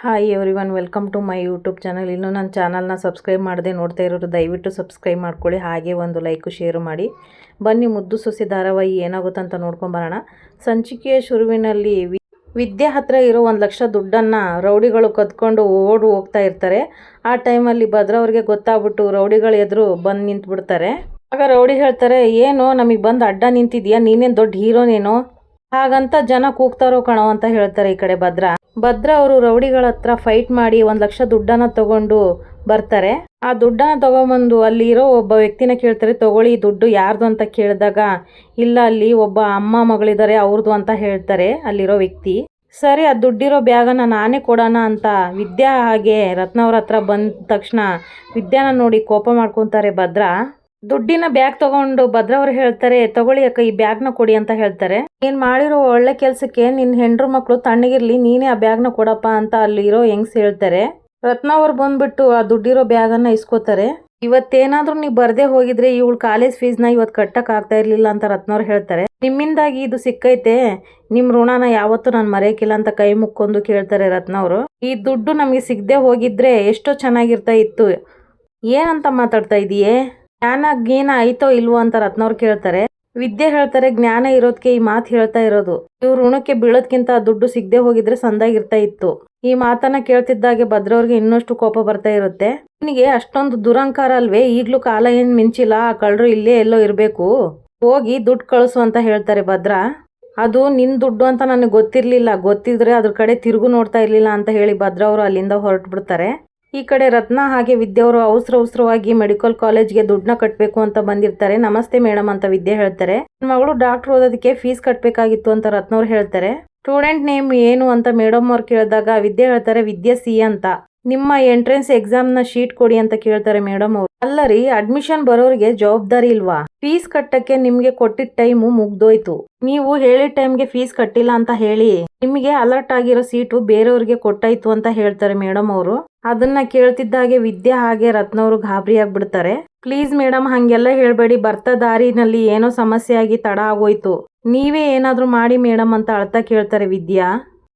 Hi everyone, welcome to my YouTube channel. ಇನ್ನೂ ನನ್ನ ಚಾನಲ್ನ ಸಬ್ಸ್ಕ್ರೈಬ್ ಮಾಡದೆ ನೋಡ್ತಾ ಇರೋರು ದಯವಿಟ್ಟು ಸಬ್ಸ್ಕ್ರೈಬ್ ಮಾಡ್ಕೊಳ್ಳಿ. ಹಾಗೆ ಒಂದು ಲೈಕು ಶೇರು ಮಾಡಿ. ಬನ್ನಿ ಮುದ್ದು ಸೊಸೆ ಧಾರಾವಾಹಿ ಏನಾಗುತ್ತಂತ ನೋಡ್ಕೊಂಬರೋಣ. ಸಂಚಿಕೆಯ ಶುರುವಿನಲ್ಲಿ ವಿದ್ಯೆ ಹತ್ರ ಇರೋ 1,00,000 ದುಡ್ಡನ್ನು ರೌಡಿಗಳು ಕದ್ಕೊಂಡು ಹೋಗ್ತಾ ಇರ್ತಾರೆ. ಆ ಟೈಮಲ್ಲಿ ಭದ್ರ ಅವ್ರಿಗೆ ಗೊತ್ತಾಗ್ಬಿಟ್ಟು ರೌಡಿಗಳ ಎದುರು ಬಂದು ನಿಂತ್ಬಿಡ್ತಾರೆ. ಆಗ ರೌಡಿ ಹೇಳ್ತಾರೆ, ಏನು ನಮಗೆ ಬಂದು ಅಡ್ಡ ನಿಂತಿದ್ಯಾ, ನೀನೇನು ದೊಡ್ಡ ಹೀರೋನೇನೋ, ಹಾಗಂತ ಜನ ಕೂಗ್ತಾರೋ ಕಣೋ ಅಂತ ಹೇಳ್ತಾರೆ. ಈ ಕಡೆ ಭದ್ರ ಅವರು ರೌಡಿಗಳ ಹತ್ರ ಫೈಟ್ ಮಾಡಿ 1,00,000 ದುಡ್ಡನ್ನ ತಗೊಂಡು ಬರ್ತಾರೆ. ಆ ದುಡ್ಡನ್ನ ತಗೊಂಬಂದು ಅಲ್ಲಿರೋ ಒಬ್ಬ ವ್ಯಕ್ತಿನ ಕೇಳ್ತಾರೆ, ತಗೊಳ್ಳಿ ದುಡ್ಡು ಯಾರ್ದು ಅಂತ ಕೇಳಿದಾಗ, ಇಲ್ಲ ಅಲ್ಲಿ ಒಬ್ಬ ಅಮ್ಮ ಮಗಳಿದ್ದಾರೆ ಅವ್ರದ್ದು ಅಂತ ಹೇಳ್ತಾರೆ ಅಲ್ಲಿರೋ ವ್ಯಕ್ತಿ. ಸರಿ, ಆ ದುಡ್ಡಿರೋ ಬ್ಯಾಗನ್ನು ನಾನೇ ಕೊಡೋಣ ಅಂತ ವಿದ್ಯಾ ಹಾಗೆ ರತ್ನ ಅವ್ರ ಹತ್ರ ಬಂದ ತಕ್ಷಣ ವಿದ್ಯಾನ ನೋಡಿ ಕೋಪ ಮಾಡ್ಕೊತಾರೆ ಭದ್ರ. ದುಡ್ಡಿನ ಬ್ಯಾಗ್ ತಗೊಂಡು ಭದ್ರ ಅವ್ರು ಹೇಳ್ತಾರೆ, ತಗೊಳ್ಳಿ ಅಕ್ಕ ಈ ಬ್ಯಾಗ್ನ ಕೊಡಿ ಅಂತ ಹೇಳ್ತಾರೆ. ನೀನ್ ಮಾಡಿರೋ ಒಳ್ಳೆ ಕೆಲ್ಸಕ್ಕೆ ನಿನ್ ಹೆಂಡ್ರು ಮಕ್ಳು ತಣ್ಣಗಿರ್ಲಿ, ನೀನೇ ಆ ಬ್ಯಾಗ್ನ ಕೊಡಪ್ಪ ಅಂತ ಅಲ್ಲಿರೋ ಹೆಂಗ್ಸ್ ಹೇಳ್ತಾರೆ. ರತ್ನ ಅವ್ರು ಬಂದ್ಬಿಟ್ಟು ಆ ದುಡ್ಡಿರೋ ಬ್ಯಾಗನ್ನ ಇಸ್ಕೋತಾರೆ. ಇವತ್ತೇನಾದ್ರೂ ನೀವು ಬರ್ದೇ ಹೋಗಿದ್ರೆ ಇವಳು ಕಾಲೇಜ್ ಫೀಸ್ನ ಇವತ್ತು ಕಟ್ಟಕ್ ಆಗ್ತಾ ಇರ್ಲಿಲ್ಲ ಅಂತ ರತ್ನವ್ರು ಹೇಳ್ತಾರೆ. ನಿಮ್ಮಿಂದಾಗಿ ಇದು ಸಿಕ್ಕೈತೆ, ನಿಮ್ ಋಣನ ಯಾವತ್ತೂ ನಾನು ಮರೆಯಕ್ಕಿಲ್ಲ ಅಂತ ಕೈ ಮುಕ್ಕೊಂಡು ಕೇಳ್ತಾರೆ ರತ್ನವ್ರು. ಈ ದುಡ್ಡು ನಮಗೆ ಸಿಗದೆ ಹೋಗಿದ್ರೆ ಎಷ್ಟೋ ಚೆನ್ನಾಗಿರ್ತಾ ಇತ್ತು, ಏನಂತ ಮಾತಾಡ್ತಾ ಇದೀಯೇ, ಜ್ಞಾನ ಆಯ್ತೋ ಇಲ್ವೋ ಅಂತ ರತ್ನವ್ರು ಕೇಳ್ತಾರೆ. ವಿದ್ಯೆ ಹೇಳ್ತಾರೆ, ಜ್ಞಾನ ಇರೋದಕ್ಕೆ ಈ ಮಾತು ಹೇಳ್ತಾ ಇರೋದು, ಇವ್ರು ಋಣಕ್ಕೆ ಬೀಳೋದ್ಕಿಂತ ದುಡ್ಡು ಸಿಗದೆ ಹೋಗಿದ್ರೆ ಸಂದಾಗಿರ್ತಾ ಇತ್ತು. ಈ ಮಾತನ್ನ ಕೇಳ್ತಿದ್ದಾಗೆ ಭದ್ರವ್ರಿಗೆ ಇನ್ನಷ್ಟು ಕೋಪ ಬರ್ತಾ ಇರುತ್ತೆ. ನಿನಗೆ ಅಷ್ಟೊಂದು ದುರಂಕಾರ ಅಲ್ವೇ, ಈಗ್ಲೂ ಕಾಲ ಏನ್ ಮಿಂಚಿಲ್ಲ, ಆ ಕಳ್ಳರು ಇಲ್ಲೇ ಎಲ್ಲೋ ಇರ್ಬೇಕು, ಹೋಗಿ ದುಡ್ಡು ಕಳಿಸು ಅಂತ ಹೇಳ್ತಾರೆ ಭದ್ರ. ಅದು ನಿನ್ ದುಡ್ಡು ಅಂತ ನನಗೆ ಗೊತ್ತಿರ್ಲಿಲ್ಲ, ಗೊತ್ತಿದ್ರೆ ಅದ್ರ ಕಡೆ ತಿರುಗು ನೋಡ್ತಾ ಇರ್ಲಿಲ್ಲ ಅಂತ ಹೇಳಿ ಭದ್ರ ಅವರು ಅಲ್ಲಿಂದ ಹೊರಟು ಬಿಡ್ತಾರೆ. ಈ ಕಡೆ ರತ್ನ ಹಾಗೆ ವಿದ್ಯೆಯವರು ಅವಸರವಾಗಿ ಮೆಡಿಕಲ್ ಕಾಲೇಜ್ಗೆ ದುಡ್ಡನ್ನ ಕಟ್ಟಬೇಕು ಅಂತ ಬಂದಿರ್ತಾರೆ. ನಮಸ್ತೆ ಮೇಡಮ್ ಅಂತ ವಿದ್ಯೆ ಹೇಳ್ತಾರೆ. ನನ್ನ ಮಗಳು ಡಾಕ್ಟರ್ ಓದೋದಕ್ಕೆ ಫೀಸ್ ಕಟ್ಟಬೇಕಾಗಿತ್ತು ಅಂತ ರತ್ನವ್ರು ಹೇಳ್ತಾರೆ. ಸ್ಟೂಡೆಂಟ್ ನೇಮ್ ಏನು ಅಂತ ಮೇಡಮ್ ಅವ್ರು ಕೇಳಿದಾಗ ವಿದ್ಯೆ ಹೇಳ್ತಾರೆ, ವಿದ್ಯಾ ಸಿ ಅಂತ. ನಿಮ್ಮ ಎಂಟ್ರೆನ್ಸ್ ಎಕ್ಸಾಮ್ನ ಶೀಟ್ ಕೊಡಿ ಅಂತ ಕೇಳ್ತಾರೆ ಮೇಡಮ್ ಅವರು. ಅಲ್ಲರಿ, ಅಡ್ಮಿಷನ್ ಬರೋರಿಗೆ ಜವಾಬ್ದಾರಿ ಇಲ್ವಾ, ಫೀಸ್ ಕಟ್ಟಕ್ಕೆ ನಿಮ್ಗೆ ಕೊಟ್ಟಿದ್ದ ಟೈಮು ಮುಗ್ದೋಯ್ತು, ನೀವು ಹೇಳಿದ ಟೈಮ್ಗೆ ಫೀಸ್ ಕಟ್ಟಿಲ್ಲ ಅಂತ ಹೇಳಿ ನಿಮಗೆ ಅಲರ್ಟ್ ಆಗಿರೋ ಸೀಟು ಬೇರೆಯವ್ರಿಗೆ ಕೊಟ್ಟಾಯ್ತು ಅಂತ ಹೇಳ್ತಾರೆ ಮೇಡಮ್ ಅವರು. ಅದನ್ನ ಕೇಳ್ತಿದ್ದಾಗೆ ವಿದ್ಯಾ ಹಾಗೆ ರತ್ನವ್ರು ಗಾಬರಿ ಆಗ್ಬಿಡ್ತಾರೆ. ಪ್ಲೀಸ್ ಮೇಡಮ್ ಹಂಗೆಲ್ಲ ಹೇಳ್ಬೇಡಿ, ಬರ್ತಾ ದಾರಿನಲ್ಲಿ ಏನೋ ಸಮಸ್ಯೆ ಆಗಿ ತಡ ಆಗೋಯ್ತು, ನೀವೇ ಏನಾದ್ರೂ ಮಾಡಿ ಮೇಡಮ್ ಅಂತ ಅಳ್ತಾ ಕೇಳ್ತಾರೆ ವಿದ್ಯಾ.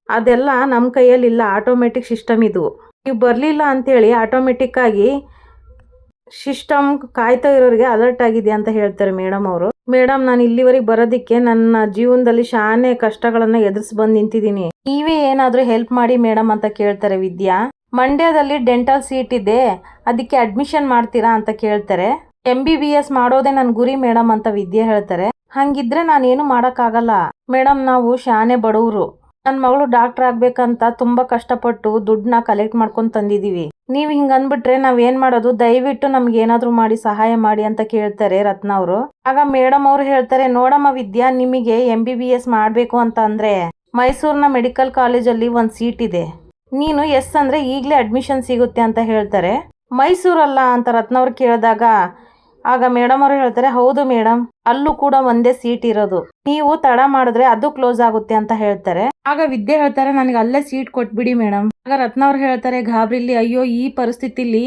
ಅದೆಲ್ಲ ನಮ್ಮ ಕೈಯಲ್ಲಿಲ್ಲ, ಆಟೋಮೆಟಿಕ್ ಸಿಸ್ಟಮ್ ಇದು, ನೀವು ಬರಲಿಲ್ಲ ಅಂತೇಳಿ ಆಟೋಮೆಟಿಕ್ ಆಗಿ ಸಿಸ್ಟಮ್ ಕಾಯ್ತಾ ಇರೋರಿಗೆ ಅಲರ್ಟ್ ಆಗಿದೆ ಅಂತ ಹೇಳ್ತಾರೆ ಮೇಡಮ್ ಅವರು. ಮೇಡಮ್, ನಾನು ಇಲ್ಲಿವರೆಗೆ ಬರೋದಿಕ್ಕೆ ನನ್ನ ಜೀವನದಲ್ಲಿ ಶಾನೆ ಕಷ್ಟಗಳನ್ನ ಎದುರಿಸಿ ಬಂದು ನಿಂತಿದ್ದೀನಿ, ನೀವೇ ಏನಾದರೂ ಹೆಲ್ಪ್ ಮಾಡಿ ಮೇಡಮ್ ಅಂತ ಕೇಳ್ತಾರೆ ವಿದ್ಯಾ. ಮಂಡ್ಯದಲ್ಲಿ ಡೆಂಟಲ್ ಸೀಟ್ ಇದೆ, ಅದಕ್ಕೆ ಅಡ್ಮಿಷನ್ ಮಾಡ್ತೀರಾ ಅಂತ ಕೇಳ್ತಾರೆ. MBBS ಮಾಡೋದೇ ನನ್ನ ಗುರಿ ಮೇಡಮ್ ಅಂತ ವಿದ್ಯೆ ಹೇಳ್ತಾರೆ. ಹಂಗಿದ್ರೆ ನಾನೇನು ಮಾಡೋಕ್ಕಾಗಲ್ಲ ಮೇಡಮ್, ನಾವು ಶಾನೆ ಬಡವರು, ನನ್ನ ಮಗಳು ಡಾಕ್ಟರ್ ಆಗ್ಬೇಕಂತ ತುಂಬಾ ಕಷ್ಟಪಟ್ಟು ದುಡ್ಡನ್ನ ಕಲೆಕ್ಟ್ ಮಾಡ್ಕೊಂಡು ತಂದಿದೀವಿ, ನೀವು ಹಿಂಗ ಅಂದ್ಬಿಟ್ರೆ ನಾವೇನ್ ಮಾಡೋದು, ದಯವಿಟ್ಟು ನಮ್ಗೆ ಏನಾದ್ರು ಮಾಡಿ ಸಹಾಯ ಮಾಡಿ ಅಂತ ಕೇಳ್ತಾರೆ ರತ್ನ ಅವರು. ಆಗ ಮೇಡಮ್ ಅವ್ರು ಹೇಳ್ತಾರೆ, ನೋಡಮ್ಮ ವಿದ್ಯಾ, ನಿಮಗೆ MBBS ಮಾಡ್ಬೇಕು ಅಂತ ಅಂದ್ರೆ ಮೈಸೂರಿನ ಮೆಡಿಕಲ್ ಕಾಲೇಜಲ್ಲಿ ಒಂದು ಸೀಟ್ ಇದೆ, ನೀನು ಎಸ್ ಅಂದ್ರೆ ಈಗಲೇ ಅಡ್ಮಿಷನ್ ಸಿಗುತ್ತೆ ಅಂತ ಹೇಳ್ತಾರೆ. ಮೈಸೂರಲ್ಲ ಅಂತ ರತ್ನವ್ರು ಕೇಳಿದಾಗ ಆಗ ಮೇಡಮ್ ಅವರು ಹೇಳ್ತಾರೆ, ಹೌದು ಮೇಡಮ್, ಅಲ್ಲೂ ಕೂಡ ಒಂದೇ ಸೀಟ್ ಇರೋದು, ನೀವು ತಡ ಮಾಡಿದ್ರೆ ಅದು ಕ್ಲೋಸ್ ಆಗುತ್ತೆ ಅಂತ ಹೇಳ್ತಾರೆ. ಆಗ ವಿದ್ಯೆ ಹೇಳ್ತಾರೆ, ನನಗೆ ಅಲ್ಲೇ ಸೀಟ್ ಕೊಟ್ಬಿಡಿ ಮೇಡಮ್. ಆಗ ರತ್ನ ಅವ್ರು ಹೇಳ್ತಾರೆ ಗಾಬರಿಲಿ, ಅಯ್ಯೋ ಈ ಪರಿಸ್ಥಿತಿಲಿ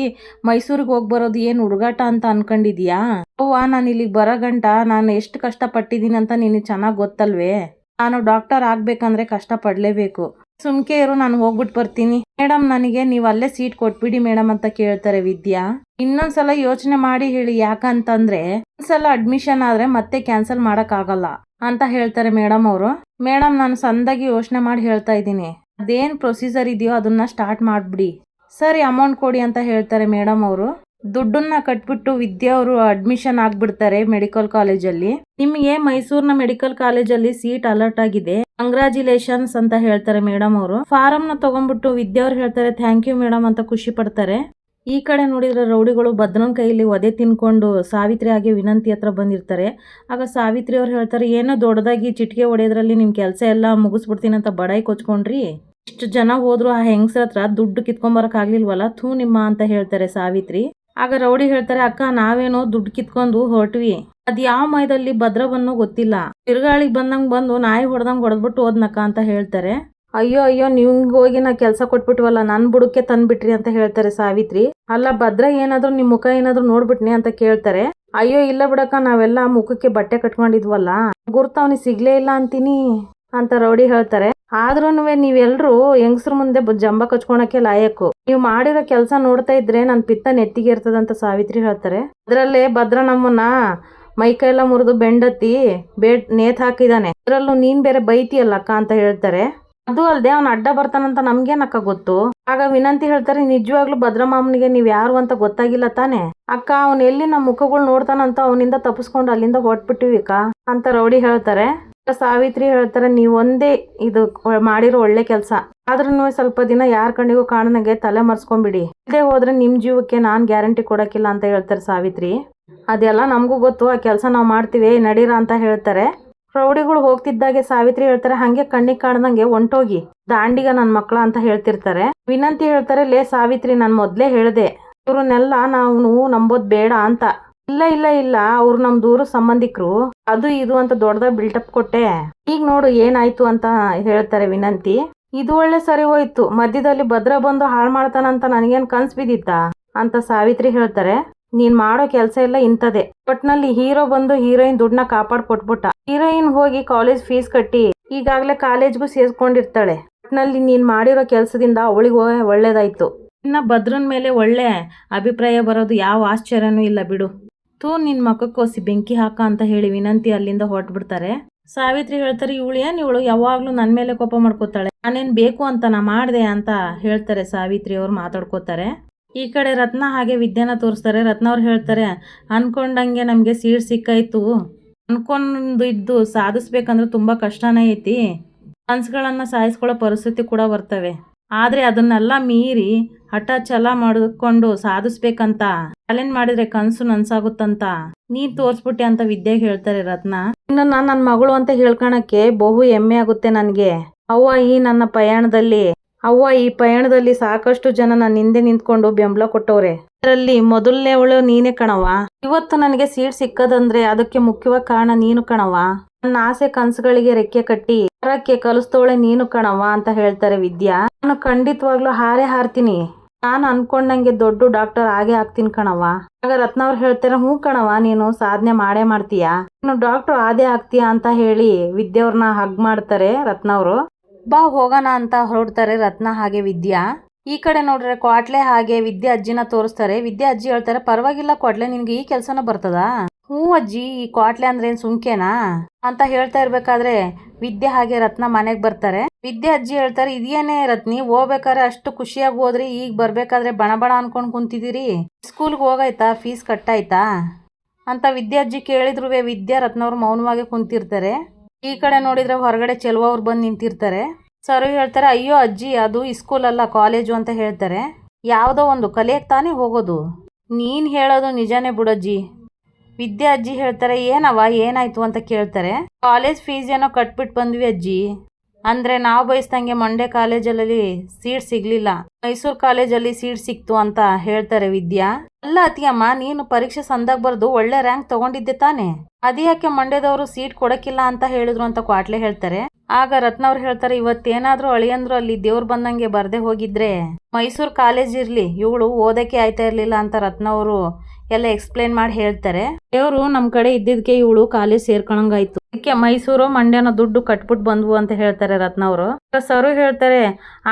ಮೈಸೂರಿಗೆ ಹೋಗಿ ಬರೋದು ಏನು ಹುಡುಗಾಟ ಅಂತ ಅನ್ಕೊಂಡಿದ್ಯಾ, ಅವ್ವ ನಾನು ಇಲ್ಲಿಗೆ ಬರೋ ಗಂಟ ನಾನು ಎಷ್ಟು ಕಷ್ಟಪಟ್ಟಿದ್ದೀನಿ ಅಂತ ನಿನಗೆ ಚೆನ್ನಾಗಿ ಗೊತ್ತಲ್ವೇ, ನಾನು ಡಾಕ್ಟರ್ ಆಗ್ಬೇಕಂದ್ರೆ ಕಷ್ಟ ಪಡ್ಲೇಬೇಕು, ಸುಮ್ಕೆ ಇರು, ನಾನು ಹೋಗ್ಬಿಟ್ಟು ಬರ್ತೀನಿ ಮೇಡಮ್, ನನಗೆ ನೀವು ಅಲ್ಲೇ ಸೀಟ್ ಕೊಟ್ಬಿಡಿ ಮೇಡಮ್ ಅಂತ ಕೇಳ್ತಾರೆ ವಿದ್ಯಾ. ಇನ್ನೊಂದ್ಸಲ ಯೋಚನೆ ಮಾಡಿ ಹೇಳಿ, ಯಾಕಂತಂದ್ರೆ ಒಂದ್ಸಲ ಅಡ್ಮಿಷನ್ ಆದ್ರೆ ಮತ್ತೆ ಕ್ಯಾನ್ಸಲ್ ಮಾಡಕ್ ಆಗಲ್ಲ ಅಂತ ಹೇಳ್ತಾರೆ ಮೇಡಮ್ ಅವರು. ಮೇಡಮ್, ನಾನು ಸಂದಾಗಿ ಯೋಚನೆ ಮಾಡಿ ಹೇಳ್ತಾ ಇದ್ದೀನಿ, ಅದೇನ್ ಪ್ರೊಸೀಜರ್ ಇದೆಯೋ ಅದನ್ನ ಸ್ಟಾರ್ಟ್ ಮಾಡ್ಬಿಡಿ, ಸರಿ ಅಮೌಂಟ್ ಕೊಡಿ ಅಂತ ಹೇಳ್ತಾರೆ ಮೇಡಮ್ ಅವರು. ದುಡ್ಡನ್ನ ಕಟ್ಬಿಟ್ಟು ವಿದ್ಯಾ ಅವರು ಅಡ್ಮಿಷನ್ ಆಗ್ಬಿಡ್ತಾರೆ ಮೆಡಿಕಲ್ ಕಾಲೇಜಲ್ಲಿ. ನಿಮಗೆ ಮೈಸೂರಿನ ಮೆಡಿಕಲ್ ಕಾಲೇಜಲ್ಲಿ ಸೀಟ್ ಅಲರ್ಟ್ ಆಗಿದೆ, ಕಂಗ್ರಾಚುಲೇಷನ್ಸ್ ಅಂತ ಹೇಳ್ತಾರೆ ಮೇಡಮ್ ಅವರು. ಫಾರಂ ನ ತಗೊಂಡ್ಬಿಟ್ಟು ವಿದ್ಯಾ ಅವ್ರು ಹೇಳ್ತಾರೆ, ಥ್ಯಾಂಕ್ ಯು ಮೇಡಮ್ ಅಂತ ಖುಷಿ ಪಡ್ತಾರೆ. ಈ ಕಡೆ ನೋಡಿದ್ರೆ ರೌಡಿಗಳು ಭದ್ರನ ಕೈಯಲ್ಲಿ ಒದೆ ತಿನ್ಕೊಂಡು ಸಾವಿತ್ರಿ ಹಾಗೆ ವಿನಂತಿ ಹತ್ರ ಬಂದಿರ್ತಾರೆ. ಆಗ ಸಾವಿತ್ರಿ ಅವ್ರು ಹೇಳ್ತಾರೆ, ಏನೋ ದೊಡ್ಡದಾಗಿ ಚಿಟಿಕೆ ಹೊಡೆಯೋದ್ರಲ್ಲಿ ನಿಮ್ ಕೆಲಸ ಎಲ್ಲ ಮುಗಿಸ್ಬಿಡ್ತೀನಿ ಅಂತ ಬಡಾಯಿ ಕೊಚ್ಕೊಂಡ್ರಿ, ಇಷ್ಟು ಜನ ಹೋದ್ರು ಆ ಹೆಂಗಸ್ರ ಹತ್ರ ದುಡ್ಡು ಕಿತ್ಕೊಂಬರಕ್ ಆಗ್ಲಿಲ್ವಲ್ಲ, ಥೂ ನಿಮ್ಮ ಅಂತ ಹೇಳ್ತಾರೆ ಸಾವಿತ್ರಿ. ಆಗ ರೌಡಿ ಹೇಳ್ತಾರೆ, ಅಕ್ಕ ನಾವೇನೋ ದುಡ್ಡು ಕಿತ್ಕೊಂಡು ಹೊರಟ್ವಿ, ಅದ್ ಯಾವ ಮೈದಲ್ಲಿ ಭದ್ರವನ್ನೋ ಗೊತ್ತಿಲ್ಲ, ತಿರ್ಗಾಳಿಗೆ ಬಂದಂಗ್ ಬಂದು ನಾಯಿ ಹೊಡೆದಂಗ್ ಹೊಡೆದ್ಬಿಟ್ಟು ಹೋದ್ನಕ್ಕ ಅಂತ ಹೇಳ್ತಾರೆ. ಅಯ್ಯೋ ನಿಮ್ಗೆ ಹೋಗಿ ನಾ ಕೆಲಸ ಕೊಟ್ಬಿಟ್ವಲ್ಲ, ನನ್ ಬುಡಕ್ಕೆ ತಂದ್ಬಿಟ್ರಿ ಅಂತ ಹೇಳ್ತಾರೆ ಸಾವಿತ್ರಿ. ಅಲ್ಲ ಭದ್ರ, ಏನಾದ್ರು ನಿಮ್ ಮುಖ ಏನಾದ್ರು ನೋಡ್ಬಿಟ್ನಿ ಅಂತ ಕೇಳ್ತಾರೆ. ಅಯ್ಯೋ ಇಲ್ಲ ಬಿಡಕ್ಕ, ನಾವೆಲ್ಲ ಮುಖಕ್ಕೆ ಬಟ್ಟೆ ಕಟ್ಕೊಂಡಿದ್ವಲ್ಲ, ಗುರ್ತ ಅವ್ನಿಗೆ ಸಿಗ್ಲೇ ಇಲ್ಲ ಅಂತೀನಿ ಅಂತ ರೌಡಿ ಹೇಳ್ತಾರೆ. ಆದ್ರೂ ನೀವೆಲ್ರೂ ಹೆಂಗಸ್ರ ಮುಂದೆ ಜಂಬ ಕಚ್ಕೊಳಕ್ಕೆ ಲಾಯಕ್ಕು. ನೀವು ಮಾಡಿರೋ ಕೆಲಸ ನೋಡ್ತಾ ಇದ್ರೆ ನನ್ ಪಿತ್ತ ನೆತ್ತಿಗೆ ಇರ್ತದಂತ ಸಾವಿತ್ರಿ ಹೇಳ್ತಾರೆ. ಅದ್ರಲ್ಲೇ ಭದ್ರ ನಮ್ಮನ್ನ ಮೈಕೈಲ್ಲ ಮುರಿದು ಬೆಂಡತ್ತಿ ನೇತ್ ಹಾಕಿದಾನೆ. ಅದ್ರಲ್ಲೂ ನೀನ್ ಬೇರೆ ಬೈತಿಯಲ್ಲಕ್ಕ ಅಂತ ಹೇಳ್ತಾರೆ. ಅದು ಅಲ್ದೆ ಅವ್ನ ಅಡ್ಡ ಬರ್ತಾನಂತ ನಮ್ಗೇನಕ್ಕ ಗೊತ್ತು. ಆಗ ವಿನಂತಿ ಹೇಳ್ತಾರೆ, ನಿಜವಾಗ್ಲೂ ಭದ್ರಮಾಮನಿಗೆ ನೀವ್ ಯಾರು ಅಂತ ಗೊತ್ತಾಗಿಲ್ಲ ತಾನೆ ಅಕ್ಕ. ಅವ್ನ ಎಲ್ಲಿ ನಮ್ಮ ಮುಖಗಳು ನೋಡ್ತಾನಂತ ಅವನಿಂದ ತಪ್ಪಿಸ್ಕೊಂಡು ಅಲ್ಲಿಂದ ಹೊಟ್ಬಿಟ್ಟಿವಿಕ ಅಂತ ರೌಡಿ ಹೇಳ್ತಾರೆ. ಸಾವಿತ್ರಿ ಹೇಳ್ತಾರೆ, ನೀವ್ ಒಂದೇ ಇದು ಮಾಡಿರೋ ಒಳ್ಳೆ ಕೆಲಸ. ಆದ್ರೂ ಸ್ವಲ್ಪ ದಿನ ಯಾರ ಕಣ್ಣಿಗೂ ಕಾಣದಂಗೆ ತಲೆ ಮರ್ಸ್ಕೊಂಡ್ಬಿಡಿ. ಇಲ್ಲದೆ ಹೋದ್ರೆ ನಿಮ್ ಜೀವಕ್ಕೆ ನಾನ್ ಗ್ಯಾರಂಟಿ ಕೊಡಕ್ಕಿಲ್ಲ ಅಂತ ಹೇಳ್ತಾರೆ ಸಾವಿತ್ರಿ. ಅದೆಲ್ಲ ನಮಗೂ ಗೊತ್ತು, ಆ ಕೆಲಸ ನಾವು ಮಾಡ್ತೀವಿ, ನಡೀರ ಅಂತ ಹೇಳ್ತಾರೆ. ರೌಡಿಗಳು ಹೋಗ್ತಿದ್ದಾಗೆ ಸಾವಿತ್ರಿ ಹೇಳ್ತಾರೆ, ಹಂಗೆ ಕಣ್ಣಿಗೆ ಕಾಣ್ದಂಗೆ ಹೊಂಟೋಗಿ ದಾಂಡಿಗ ನನ್ ಮಕ್ಳ ಅಂತ ಹೇಳ್ತಿರ್ತಾರೆ. ವಿನಂತಿ ಹೇಳ್ತಾರೆ, ಲೇ ಸಾವಿತ್ರಿ, ನಾನ್ ಮೊದ್ಲೇ ಹೇಳ್ದೆ ಇವ್ರನ್ನೆಲ್ಲ ನಾವು ನಂಬೋದ್ ಬೇಡ ಅಂತ. ಇಲ್ಲ ಇಲ್ಲ ಇಲ್ಲ, ಅವ್ರು ನಮ್ ದೂರ ಸಂಬಂಧಿಕರು, ಅದು ಇದು ಅಂತ ದೊಡ್ಡದಾಗ ಬಿಲ್ಟಪ್ ಕೊಟ್ಟೆ. ಈಗ ನೋಡು ಏನಾಯ್ತು ಅಂತ ಹೇಳ್ತಾರೆ ವಿನಂತಿ. ಇದು ಒಳ್ಳೆ ಸರಿ ಹೋಯ್ತು, ಮಧ್ಯದಲ್ಲಿ ಭದ್ರ ಬಂದು ಹಾಳು ಮಾಡ್ತಾನಂತ ನನಗೇನ್ ಕನ್ಸ್ ಬಿದ್ದಿತ್ತ ಅಂತ ಸಾವಿತ್ರಿ ಹೇಳ್ತಾರೆ. ನೀನ್ ಮಾಡೋ ಕೆಲ್ಸ ಎಲ್ಲ ಇಂಥದೇ. ಒಟ್ನಲ್ಲಿ ಹೀರೋ ಬಂದು ಹೀರೋಯಿನ್ ದುಡ್ಡನ್ನ ಕಾಪಾಡ್ ಕೊಟ್ಬಿಟ್ಟ. ಹೀರೋಯಿನ್ ಹೋಗಿ ಕಾಲೇಜ್ ಫೀಸ್ ಕಟ್ಟಿ ಈಗಾಗ್ಲೇ ಕಾಲೇಜ್ಗೂ ಸೇರ್ಸ್ಕೊಂಡಿರ್ತಾಳೆ. ಒಟ್ನಲ್ಲಿ ನೀನ್ ಮಾಡಿರೋ ಕೆಲ್ಸದಿಂದ ಅವಳಿಗೂ ಒಳ್ಳೇದಾಯ್ತು. ಇನ್ನ ಭದ್ರನ್ ಮೇಲೆ ಒಳ್ಳೆ ಅಭಿಪ್ರಾಯ ಬರೋದು ಯಾವ ಆಶ್ಚರ್ಯನೂ ಇಲ್ಲ ಬಿಡು. ನಿನ್ ಮಕ್ಕಕ್ಕೋಸಿ ಬೆಂಕಿ ಹಾಕ ಅಂತ ಹೇಳಿ ವಿನಂತಿ ಅಲ್ಲಿಂದ ಹೊರಟ್ಬಿಡ್ತಾರೆ. ಸಾವಿತ್ರಿ ಹೇಳ್ತಾರೆ, ಇವಳು ಯಾವಾಗ್ಲೂ ನನ್ ಮೇಲೆ ಕೋಪ ಮಾಡ್ಕೋತಾಳೆ, ನಾನೇನ್ ಬೇಕು ಅಂತ ನಾ ಮಾಡ್ದೆ ಅಂತ ಹೇಳ್ತಾರೆ. ಸಾವಿತ್ರಿ ಅವ್ರು ಮಾತಾಡ್ಕೋತಾರೆ. ಈ ಕಡೆ ರತ್ನ ಹಾಗೆ ವಿದ್ಯೆನ ತೋರಿಸ್ತಾರೆ. ರತ್ನ ಅವ್ರು ಹೇಳ್ತಾರೆ, ಅನ್ಕೊಂಡಂಗೆ ನಮ್ಗೆ ಸೀಟ್ ಸಿಕ್ಕಾಯ್ತು. ಅನ್ಕೊಂಡಿದ್ದು ಸಾಧಿಸ್ಬೇಕಂದ್ರೆ ತುಂಬಾ ಕಷ್ಟನೇ ಐತಿ. ಕನ್ಸುಗಳನ್ನ ಸಾಧಿಸ್ಕೊಳ್ಳೋ ಪರಿಸ್ಥಿತಿ ಕೂಡ ಬರ್ತವೆ. ಆದ್ರೆ ಅದನ್ನೆಲ್ಲ ಮೀರಿ ಹಠ ಛಲ ಮಾಡಿಕೊಂಡು ಸಾಧಿಸ್ಬೇಕಂತ ಚಾಲೆಂಜ್ ಮಾಡಿದ್ರೆ ಕನ್ಸು ನನ್ಸಾಗುತ್ತಂತ ನೀನ್ ತೋರ್ಸ್ಬಿಟ್ಟೆ ಅಂತ ವಿದ್ಯೆಗೆ ಹೇಳ್ತಾರೆ ರತ್ನ. ಇನ್ನು ನಾನ್ ನನ್ನ ಮಗಳು ಅಂತ ಹೇಳ್ಕೊಳಕ್ಕೆ ಬಹು ಹೆಮ್ಮೆ ಆಗುತ್ತೆ ನನ್ಗೆ. ಅವ್ವ ಈ ಪಯಣದಲ್ಲಿ ಸಾಕಷ್ಟು ಜನ ನನ್ನ ಹಿಂದೆ ನಿಂತ್ಕೊಂಡು ಬೆಂಬಲ ಕೊಟ್ಟವ್ರೆ. ಅದರಲ್ಲಿ ಮೊದಲನೇವಳು ನೀನೇ ಕಣವ. ಇವತ್ತು ನನಗೆ ಸೀಟ್ ಸಿಕ್ಕದಂದ್ರೆ ಅದಕ್ಕೆ ಮುಖ್ಯವಾಗಿ ಕಾರಣ ನೀನು ಕಣವ. ನನ್ನ ಆಸೆ ಕನಸುಗಳಿಗೆ ರೆಕ್ಕೆ ಕಟ್ಟಿ ಹಾರಕ್ಕೆ ಕಲಿಸ್ತವಳೆ ನೀನು ಕಣವ ಅಂತ ಹೇಳ್ತಾರೆ ವಿದ್ಯಾ. ನಾನು ಖಂಡಿತವಾಗ್ಲೂ ಹಾರೇ ಹಾರ್ತೀನಿ. ನಾನು ಅನ್ಕೊಂಡಂಗೆ ದೊಡ್ಡ ಡಾಕ್ಟರ್ ಆಗೇ ಆಗ್ತೀನಿ ಕಣವ. ಆಗ ರತ್ನ ಅವ್ರು ಹೇಳ್ತಾರೆ, ಹ್ಞೂ ಕಣವ, ನೀನು ಸಾಧನೆ ಮಾಡೇ ಮಾಡ್ತೀಯಾ, ನೀನು ಡಾಕ್ಟರ್ ಆದೇ ಆಗ್ತೀಯಾ ಅಂತ ಹೇಳಿ ವಿದ್ಯಾವ್ರನ್ನ ಹಗ್ ಮಾಡ್ತಾರೆ ರತ್ನ ಅವರು. ಬಾ ಹೋಗೋಣ ಅಂತ ಹೊರಡ್ತಾರೆ ರತ್ನ ಹಾಗೆ ವಿದ್ಯಾ. ಈ ಕಡೆ ನೋಡ್ರೆ ಕ್ವಾಟ್ಲೆ ಹಾಗೆ ವಿದ್ಯಾ ಅಜ್ಜಿನ ತೋರಿಸ್ತಾರೆ. ವಿದ್ಯಾ ಅಜ್ಜಿ ಹೇಳ್ತಾರೆ, ಪರವಾಗಿಲ್ಲ ಕ್ವಾಟ್ಲೆ, ನಿನ್ಗೆ ಈ ಕೆಲ್ಸನ ಬರ್ತದ? ಹ್ಞೂ ಅಜ್ಜಿ, ಈ ಕ್ವಾಟ್ಲೆ ಅಂದ್ರೆ ಏನ್ ಸುಮ್ಕೆನಾ ಅಂತ ಹೇಳ್ತಾ ಇರ್ಬೇಕಾದ್ರೆ ವಿದ್ಯಾ ಹಾಗೆ ರತ್ನ ಮನೆಗ್ ಬರ್ತಾರೆ. ವಿದ್ಯಾ ಅಜ್ಜಿ ಹೇಳ್ತಾರೆ, ಇದೇನೇ ರತ್ನಿ, ಹೋಗ್ಬೇಕಾದ್ರೆ ಅಷ್ಟು ಖುಷಿಯಾಗಿ ಹೋದ್ರಿ, ಈಗ ಬರ್ಬೇಕಾದ್ರೆ ಬಣ ಅನ್ಕೊಂಡ್ ಕುಂತಿದ್ದೀರಿ, ಸ್ಕೂಲ್ಗೆ ಹೋಗಾಯ್ತಾ, ಫೀಸ್ ಕಟ್ಟಾಯ್ತಾ ಅಂತ ವಿದ್ಯಾ ಅಜ್ಜಿ ಕೇಳಿದ್ರು ವಿದ್ಯಾ ರತ್ನವ್ರು ಮೌನವಾಗಿ ಕುಂತಿರ್ತಾರೆ. ಈ ಕಡೆ ನೋಡಿದ್ರೆ ಹೊರಗಡೆ ಚೆಲುವ ಅವ್ರು ಬಂದು ನಿಂತಿರ್ತಾರೆ. ಸರು ಹೇಳ್ತಾರೆ, ಅಯ್ಯೋ ಅಜ್ಜಿ, ಅದು ಸ್ಕೂಲ್ ಅಲ್ಲ ಕಾಲೇಜು ಅಂತ ಹೇಳ್ತಾರೆ. ಯಾವುದೋ ಒಂದು ಕಲಿಯಕ್ಕೆ ತಾನೇ ಹೋಗೋದು. ನೀನ್ ಹೇಳೋದು ನಿಜಾನೇ ಬಿಡಜ್ಜಿ. ವಿದ್ಯಾ ಅಜ್ಜಿ ಹೇಳ್ತಾರೆ, ಏನವ ಏನಾಯ್ತು ಅಂತ ಕೇಳ್ತಾರೆ. ಕಾಲೇಜ್ ಫೀಸ್ ಏನೋ ಕಟ್ಬಿಟ್ಟು ಬಂದ್ವಿ ಅಜ್ಜಿ. ಅಂದ್ರೆ ನಾವು ಬಯಸ್ದಂಗೆ ಮಂಡ್ಯ ಕಾಲೇಜಲ್ಲಿ ಸೀಟ್ ಸಿಗ್ಲಿಲ್ಲ, ಮೈಸೂರು ಕಾಲೇಜಲ್ಲಿ ಸೀಟ್ ಸಿಕ್ತು ಅಂತ ಹೇಳ್ತಾರೆ ವಿದ್ಯಾ. ಅಲ್ಲ ಅತಿಯಮ್ಮ, ನೀನು ಪರೀಕ್ಷೆ ಸಂದಾಗ ಬರ್ದು ಒಳ್ಳೆ ರ್ಯಾಂಕ್ ತಗೊಂಡಿದ್ದೆ ತಾನೆ, ಅದ್ಯಾಕೆ ಮಂಡ್ಯದವರು ಸೀಟ್ ಕೊಡಕ್ಕಿಲ್ಲ ಅಂತ ಹೇಳಿದ್ರು ಅಂತ ಕ್ವಾಟ್ಲೆ ಹೇಳ್ತಾರೆ. ಆಗ ರತ್ನ ಅವ್ರು ಹೇಳ್ತಾರೆ, ಇವತ್ತೇನಾದ್ರೂ ಅಳಿಯಂದ್ರು ಅಲ್ಲಿ ದೇವ್ರು ಬಂದಂಗೆ ಬರ್ದೆ ಹೋಗಿದ್ರೆ ಮೈಸೂರು ಕಾಲೇಜ್ ಇರ್ಲಿ, ಇವಳು ಓದಕ್ಕೆ ಆಯ್ತಾ ಇರ್ಲಿಲ್ಲ ಅಂತ ರತ್ನ ಅವರು ಎಲ್ಲ ಎಕ್ಸ್ಪ್ಲೇನ್ ಮಾಡಿ ಹೇಳ್ತಾರೆ. ದೇವ್ರು ನಮ್ ಕಡೆ ಇದ್ದಿದ್ಕೆ ಇವಳು ಕಾಲೇಜ್ ಸೇರ್ಕೊಳಂಗಾಯ್ತು, ಅದಕ್ಕೆ ಮೈಸೂರು ಮಂಡ್ಯನ ದುಡ್ಡು ಕಟ್ಬಿಟ್ಟು ಬಂದ್ವು ಅಂತ ಹೇಳ್ತಾರೆ ರತ್ನ ಅವರು. ಸರು ಹೇಳ್ತಾರೆ,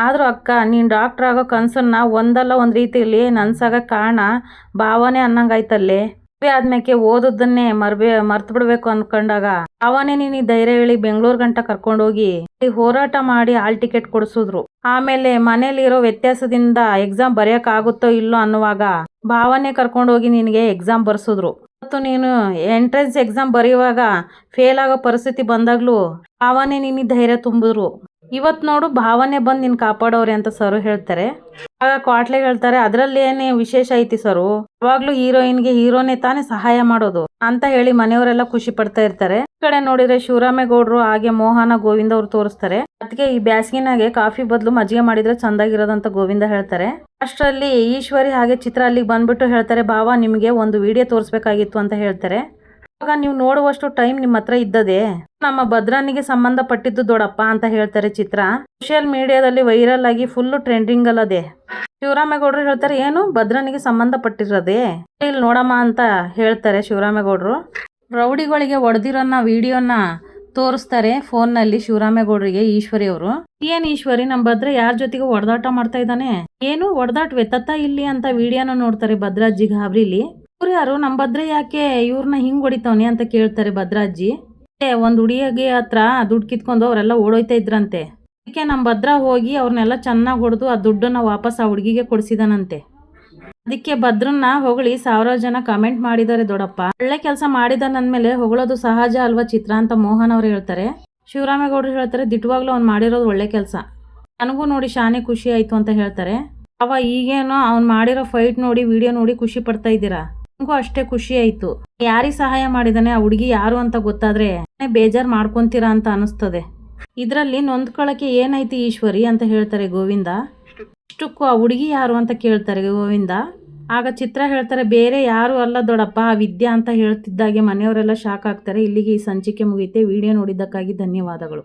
ಆದ್ರೂ ಅಕ್ಕ, ನೀನ್ ಡಾಕ್ಟರ್ ಆಗೋ ಕನ್ಸನ್ನ ಒಂದಲ್ಲ ಒಂದ್ ರೀತಿಯಲ್ಲಿ ನನ್ಸಾಗ ಕಾರಣ ಭಾವನೆ ಅನ್ನಂಗಾಯ್ತಲ್ಲೇ. ಆದ್ಮೇಲೆ ಓದೋದನ್ನೇ ಮರ್ತು ಬಿಡ್ಬೇಕು ಅನ್ಕೊಂಡಾಗ ಭಾವನೆ ನೀನು ಧೈರ್ಯ ಹೇಳಿ ಬೆಂಗಳೂರು ಗಂಟ ಕರ್ಕೊಂಡೋಗಿ ಹೋರಾಟ ಮಾಡಿ ಹಾಲ್ ಟಿಕೆಟ್ ಕೊಡಿಸಿದ್ರು. ಆಮೇಲೆ ಮನೇಲಿರೋ ವ್ಯತ್ಯಾಸದಿಂದ ಎಕ್ಸಾಮ್ ಬರೆಯಕ್ ಆಗುತ್ತೋ ಇಲ್ಲೋ ಅನ್ನುವಾಗ ಭಾವನೆ ಕರ್ಕೊಂಡೋಗಿ ನಿನಗೆ ಎಕ್ಸಾಮ್ ಬರ್ಸಿದ್ರು. ಮತ್ತು ನೀನು ಎಂಟ್ರೆನ್ಸ್ ಎಕ್ಸಾಮ್ ಬರೆಯುವಾಗ ಫೇಲ್ ಆಗೋ ಪರಿಸ್ಥಿತಿ ಬಂದಾಗ್ಲೂ ಭಾವನೆ ನೀನು ಧೈರ್ಯ ತುಂಬಿದ್ರು. ಇವತ್ ನೋಡು ಭಾವನೆ ಬಂದು ನಿನ್ ಕಾಪಾಡೋರೆ ಅಂತ ಸರು ಹೇಳ್ತಾರೆ. ಆಗ ಕ್ವಾಟ್ಲೆ ಹೇಳ್ತಾರೆ, ಅದ್ರಲ್ಲಿ ಏನೇ ವಿಶೇಷ ಐತಿ ಸರು, ಯಾವಾಗ್ಲೂ ಹೀರೋಯಿನ್ಗೆ ಹೀರೋನೇ ತಾನೇ ಸಹಾಯ ಮಾಡೋದು ಅಂತ ಹೇಳಿ ಮನೆಯವರೆಲ್ಲ ಖುಷಿ ಪಡ್ತಾ ಇರ್ತಾರೆ. ಈ ಕಡೆ ನೋಡಿದ್ರೆ ಶಿವರಾಮೇಗೌಡರು ಹಾಗೆ ಮೋಹನ ಗೋವಿಂದ ಅವ್ರು ತೋರಿಸ್ತಾರೆ. ಅದಕ್ಕೆ ಈ ಬ್ಯಾಸ್ಗಿನಾಗೆ ಕಾಫಿ ಬದಲು ಮಜ್ಜಿಗೆ ಮಾಡಿದ್ರೆ ಚಂದಾಗಿರೋದಂತ ಗೋವಿಂದ ಹೇಳ್ತಾರೆ. ಅಷ್ಟರಲ್ಲಿ ಈಶ್ವರಿ ಹಾಗೆ ಚಿತ್ರ ಅಲ್ಲಿಗೆ ಬಂದ್ಬಿಟ್ಟು ಹೇಳ್ತಾರೆ, ಬಾವ ನಿಮ್ಗೆ ಒಂದು ವಿಡಿಯೋ ತೋರಿಸ್ಬೇಕಾಗಿತ್ತು ಅಂತ ಹೇಳ್ತಾರೆ. ಆಗ ನೀವು ನೋಡುವಷ್ಟು ಟೈಮ್ ನಿಮ್ಮ ಹತ್ರ ಇದ್ದದೆ, ನಮ್ಮ ಭದ್ರನಿಗೆ ಸಂಬಂಧಪಟ್ಟಿದ್ದು ದೊಡ್ಡಪ್ಪ ಅಂತ ಹೇಳ್ತಾರೆ ಚಿತ್ರ. ಸೋಷಿಯಲ್ ಮೀಡಿಯಾದಲ್ಲಿ ವೈರಲ್ ಆಗಿ ಫುಲ್ ಟ್ರೆಂಡಿಂಗ್ ಅಲ್ಲದೆ. ಶಿವರಾಮೇಗೌಡರು ಹೇಳ್ತಾರೆ, ಏನು ಭದ್ರನಿಗೆ ಸಂಬಂಧಪಟ್ಟಿರೋದೇ, ಇಲ್ಲಿ ನೋಡಮ್ಮ ಅಂತ ಹೇಳ್ತಾರೆ ಶಿವರಾಮೇಗೌಡರು. ರೌಡಿಗಳಿಗೆ ಹೊಡೆದಿರೋನ್ನ ವಿಡಿಯೋನ ತೋರಿಸ್ತಾರೆ ಫೋನ್ನಲ್ಲಿ ಶಿವರಾಮೇಗೌಡರಿಗೆ ಈಶ್ವರಿ ಅವರು. ಏನ್ ಈಶ್ವರಿ ನಮ್ಮ ಭದ್ರ ಯಾರ ಜೊತೆಗೂ ಒಡದಾಟ ಮಾಡ್ತಾ ಇದ್ದಾನೆ, ಏನು ಒಡದಾಟವೆ ತತ್ತ ಇಲ್ಲಿ ಅಂತ ವಿಡಿಯೋನ ನೋಡ್ತಾರೆ ಭದ್ರಾಜ್ಜಿ ಗಾಬ್ರಿಲಿ. ಇವ್ರು ಯಾರು ನಮ್ಮ ಭದ್ರ ಯಾಕೆ ಇವ್ರನ್ನ ಹಿಂಗ್ ಹೊಡಿತವನೆ ಅಂತ ಕೇಳ್ತಾರೆ ಭದ್ರಾಜ್ಜಿ. ಒಂದ್ ಹುಡುಗಿಗೆ ಹತ್ರ ದುಡ್ಡು ಕಿತ್ಕೊಂಡು ಅವರೆಲ್ಲ ಓಡೋಯ್ತಾ ಇದ್ರಂತೆ. ಅದಕ್ಕೆ ನಮ್ಮ ಭದ್ರ ಹೋಗಿ ಅವ್ರನ್ನೆಲ್ಲ ಚೆನ್ನಾಗಿ ಹೊಡೆದು ಆ ದುಡ್ಡನ್ನ ವಾಪಸ್ ಆ ಹುಡುಗಿಗೆ ಕೊಡಿಸಿದಾನಂತೆ. ಅದಕ್ಕೆ ಭದ್ರನ್ನ ಹೊಗಳಿ 1000 ಜನ ಕಮೆಂಟ್ ಮಾಡಿದ್ದಾರೆ. ದೊಡ್ಡಪ್ಪ ಒಳ್ಳೆ ಕೆಲಸ ಮಾಡಿದಾನಂದ್ಮೇಲೆ ಹೊಗಳೋದು ಸಹಜ ಅಲ್ವಾ ಚಿತ್ರ ಅಂತ ಮೋಹನ್ ಅವ್ರು ಹೇಳ್ತಾರೆ. ಶಿವರಾಮೇಗೌಡರು ಹೇಳ್ತಾರೆ ದಿಟ್ಟವಾಗ್ಲೂ ಅವ್ನು ಮಾಡಿರೋದು ಒಳ್ಳೆ ಕೆಲಸ, ನನಗೂ ನೋಡಿ ಶಾನೆ ಖುಷಿ ಆಯ್ತು ಅಂತ ಹೇಳ್ತಾರೆ. ಅವ ಈಗೇನೋ ಅವ್ನು ಮಾಡಿರೋ ಫೈಟ್ ನೋಡಿ ವಿಡಿಯೋ ನೋಡಿ ಖುಷಿ ಪಡ್ತಾ ಇದ್ದೀರಾ, ನನಗೂ ಅಷ್ಟೇ ಖುಷಿ ಆಯ್ತು. ಯಾರಿಗೆ ಸಹಾಯ ಮಾಡಿದಾನೆ ಆ ಹುಡುಗಿ ಯಾರು ಅಂತ ಗೊತ್ತಾದ್ರೆ ಬೇಜಾರು ಮಾಡ್ಕೊಂತೀರಾ ಅಂತ ಅನಿಸ್ತದೆ. ಇದರಲ್ಲಿ ನೊಂದ್ಕೊಳಕ್ಕೆ ಏನೈತಿ ಈಶ್ವರಿ ಅಂತ ಹೇಳ್ತಾರೆ ಗೋವಿಂದ. ಇಷ್ಟಕ್ಕೂ ಆ ಹುಡುಗಿ ಯಾರು ಅಂತ ಕೇಳ್ತಾರೆ ಗೋವಿಂದ. ಆಗ ಚಿತ್ರ ಹೇಳ್ತಾರೆ ಬೇರೆ ಯಾರು ಅಲ್ಲ ದೊಡ್ಡಪ್ಪ ಆ ವಿದ್ಯಾ ಅಂತ ಹೇಳ್ತಿದ್ದಾಗೆ ಮನೆಯವರೆಲ್ಲ ಶಾಕ್ ಆಗ್ತಾರೆ. ಇಲ್ಲಿಗೆ ಈ ಸಂಚಿಕೆ ಮುಗಿಯುತ್ತೆ. ವಿಡಿಯೋ ನೋಡಿದ್ದಕ್ಕಾಗಿ ಧನ್ಯವಾದಗಳು.